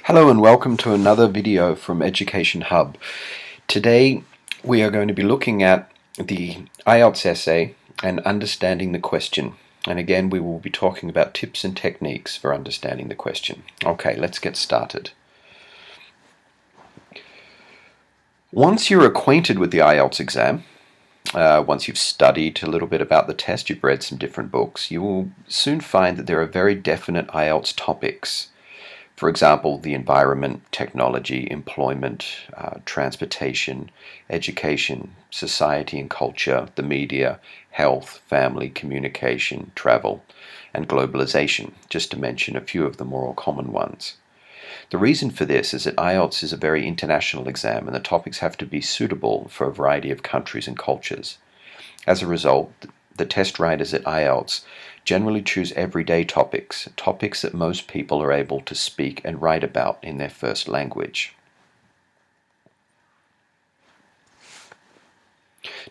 Hello and welcome to another video from Education Hub. Today we are going to be looking at the IELTS essay and understanding the question. And again, we will be talking about tips and techniques for understanding the question. Okay, let's get started. Once you're acquainted with the IELTS exam, once you've studied a little bit about the test, you've read some different books, you will soon find that there are very definite IELTS topics. For example, the environment, technology, employment, transportation, education, society and culture, the media, health, family, communication, travel, and globalization, just to mention a few of the more common ones. The reason for this is that IELTS is a very international exam and the topics have to be suitable for a variety of countries and cultures. As a result, the test writers at IELTS generally choose everyday topics that most people are able to speak and write about in their first language.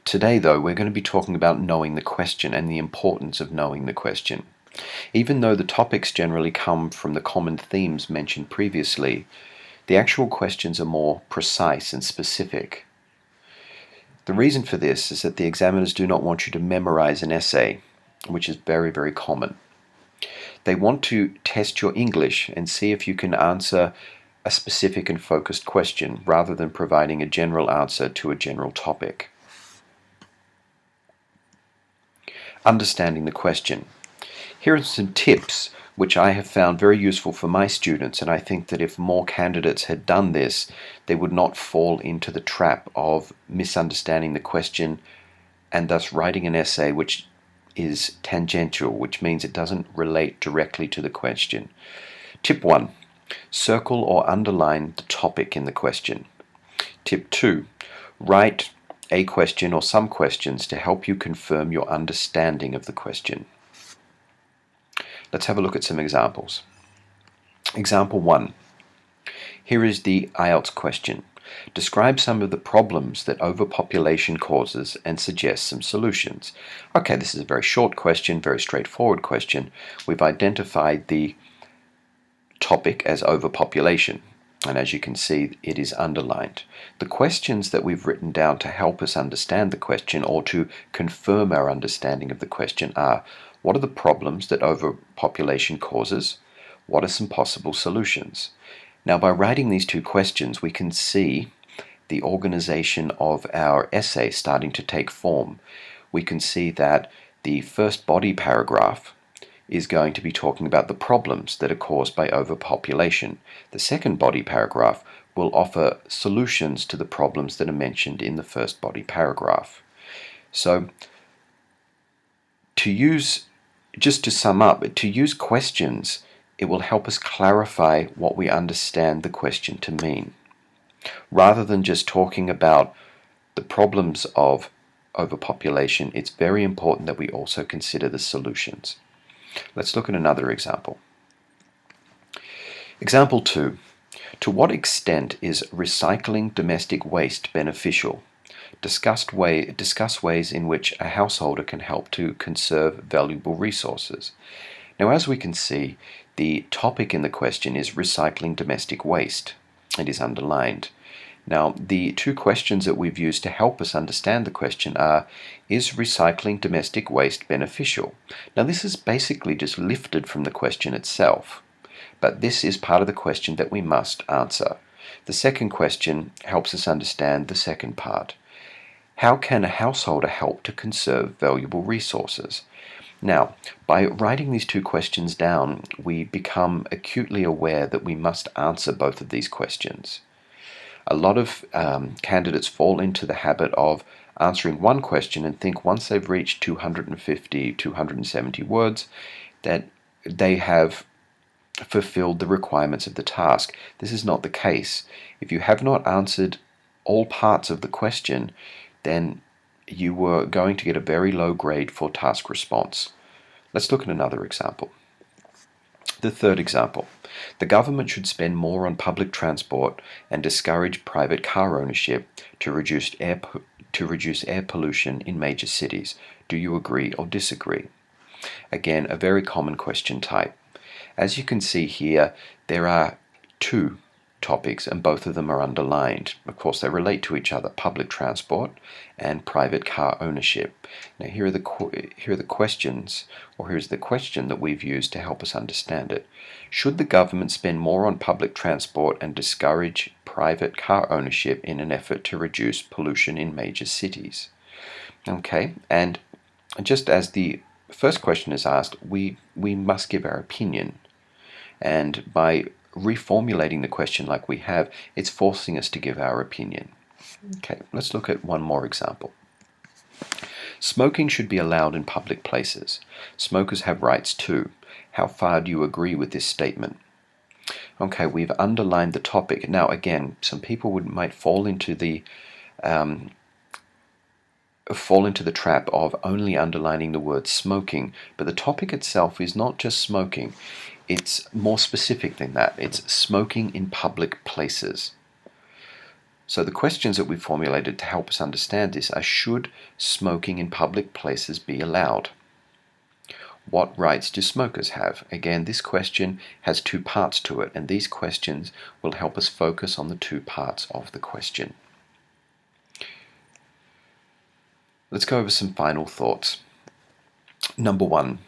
Today, though, we're going to be talking about knowing the question and the importance of knowing the question. Even though the topics generally come from the common themes mentioned previously, the actual questions are more precise and specific. The reason for this is that the examiners do not want you to memorize an essay, which is very, very common. They want to test your English and see if you can answer a specific and focused question rather than providing a general answer to a general topic. Understanding the question. Here are some tips which I have found very useful for my students, and I think that if more candidates had done this, they would not fall into the trap of misunderstanding the question and thus writing an essay which is tangential, which means it doesn't relate directly to the question. Tip 1. Circle or underline the topic in the question. Tip 2. Write a question or some questions to help you confirm your understanding of the question. Let's have a look at some examples. Example 1. Here is the IELTS question. Describe some of the problems that overpopulation causes and suggest some solutions. Okay, this is a very short question, very straightforward question. We've identified the topic as overpopulation, and as you can see, it is underlined. The questions that we've written down to help us understand the question or to confirm our understanding of the question are: what are the problems that overpopulation causes? What are some possible solutions? Now, by writing these two questions, we can see the organization of our essay starting to take form. We can see that the first body paragraph is going to be talking about the problems that are caused by overpopulation. The second body paragraph will offer solutions to the problems that are mentioned in the first body paragraph. So, just to sum up, to use questions, it will help us clarify what we understand the question to mean. Rather than just talking about the problems of overpopulation, it's very important that we also consider the solutions. Let's look at another example. Example 2. To what extent is recycling domestic waste beneficial? Discuss ways in which a householder can help to conserve valuable resources. Now, as we can see, the topic in the question is recycling domestic waste. It is underlined. Now, the two questions that we've used to help us understand the question are: is recycling domestic waste beneficial? Now, this is basically just lifted from the question itself, but this is part of the question that we must answer. The second question helps us understand the second part. How can a householder help to conserve valuable resources? Now, by writing these two questions down, we become acutely aware that we must answer both of these questions. A lot of candidates fall into the habit of answering one question and think once they've reached 250, 270 words that they have fulfilled the requirements of the task. This is not the case. If you have not answered all parts of the question, then you were going to get a very low grade for task response. Let's look at another example. The third example. The government should spend more on public transport and discourage private car ownership to reduce air pollution in major cities. Do you agree or disagree? Again, a very common question type. As you can see here, there are two topics, and both of them are underlined. Of course, they relate to each other: public transport and private car ownership. Now, here are the questions, or here's the question that we've used to help us understand it. Should the government spend more on public transport and discourage private car ownership in an effort to reduce pollution in major cities? Okay, and just as the first question is asked, we must give our opinion. And by reformulating the question like we have, it's forcing us to give our opinion. Okay, let's look at one more example. Smoking should be allowed in public places. Smokers have rights too. How far do you agree with this statement? Okay, we've underlined the topic. Now again, some people might fall into the trap of only underlining the word smoking, but the topic itself is not just smoking. It's more specific than that. It's smoking in public places. So the questions that we formulated to help us understand this are: should smoking in public places be allowed? What rights do smokers have? Again, this question has two parts to it, and these questions will help us focus on the two parts of the question. Let's go over some final thoughts. Number one,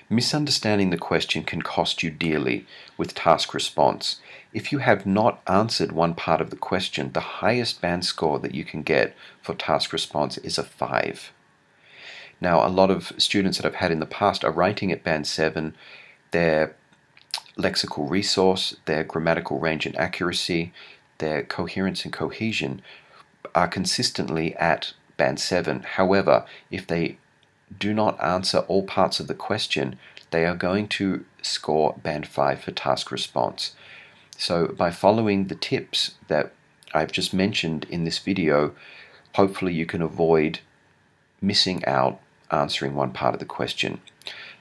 misunderstanding the question can cost you dearly with task response. If you have not answered one part of the question, the highest band score that you can get for task response is a 5. Now, a lot of students that I've had in the past are writing at band 7. Their lexical resource, their grammatical range and accuracy, their coherence and cohesion are consistently at band 7. However, if they do not answer all parts of the question, they are going to score band 5 for task response. So by following the tips that I've just mentioned in this video, hopefully you can avoid missing out answering one part of the question.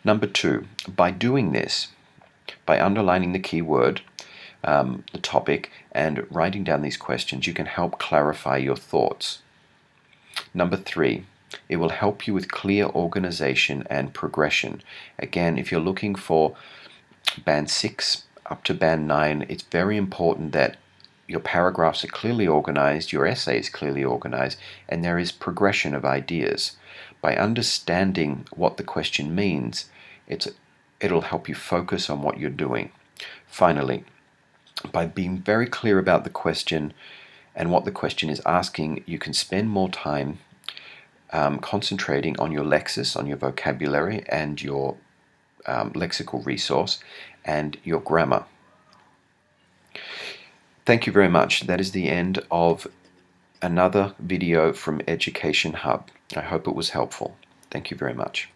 Number 2, by doing this, by underlining the key word, the topic, and writing down these questions, you can help clarify your thoughts. Number 3, it will help you with clear organization and progression. Again, if you're looking for band 6 up to band 9, it's very important that your paragraphs are clearly organized, your essay is clearly organized, and there is progression of ideas. By understanding what the question means, it'll help you focus on what you're doing. Finally, by being very clear about the question and what the question is asking, you can spend more time concentrating on your lexis, on your vocabulary, and your lexical resource, and your grammar. Thank you very much. That is the end of another video from Education Hub. I hope it was helpful. Thank you very much.